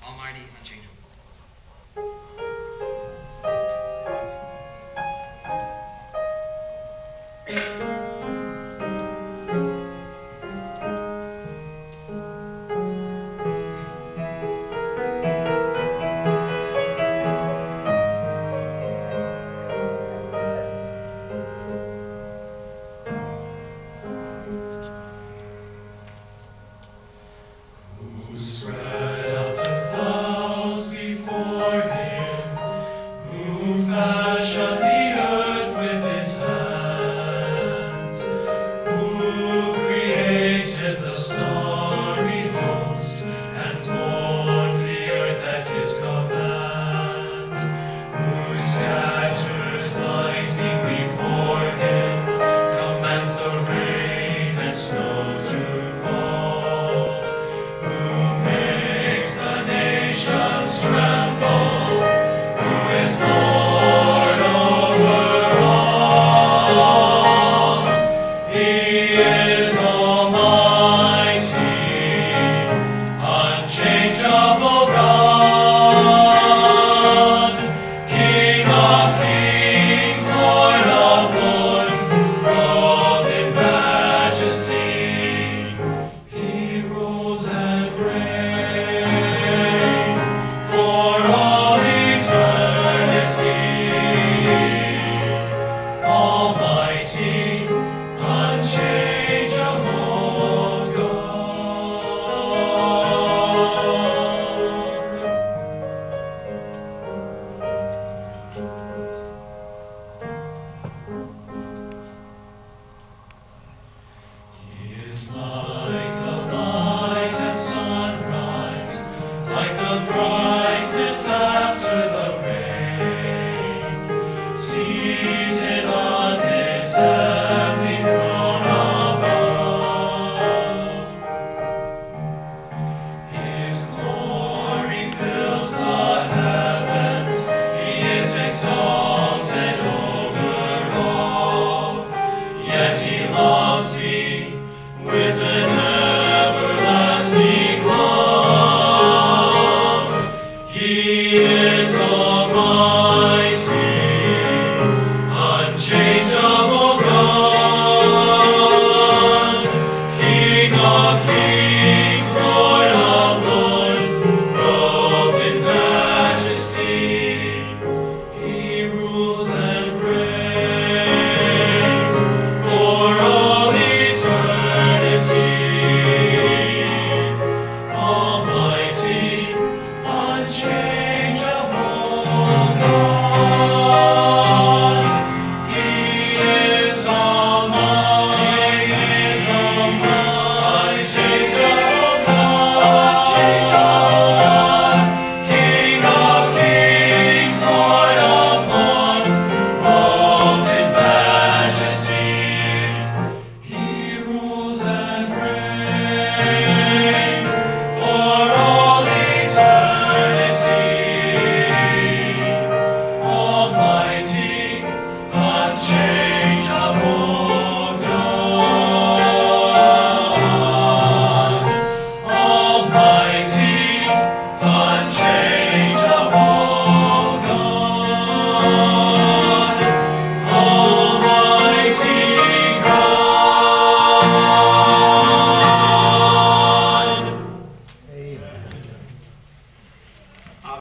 almighty, unchangeable. Who spread out the clouds before him, who fashioned the earth with his hands, who created the starry host, and formed the earth at his command, who scatters lightning before him, commands the rain and snow to fall, who makes the nations tremble, who is Lord over all. He is almighty, unchangeable.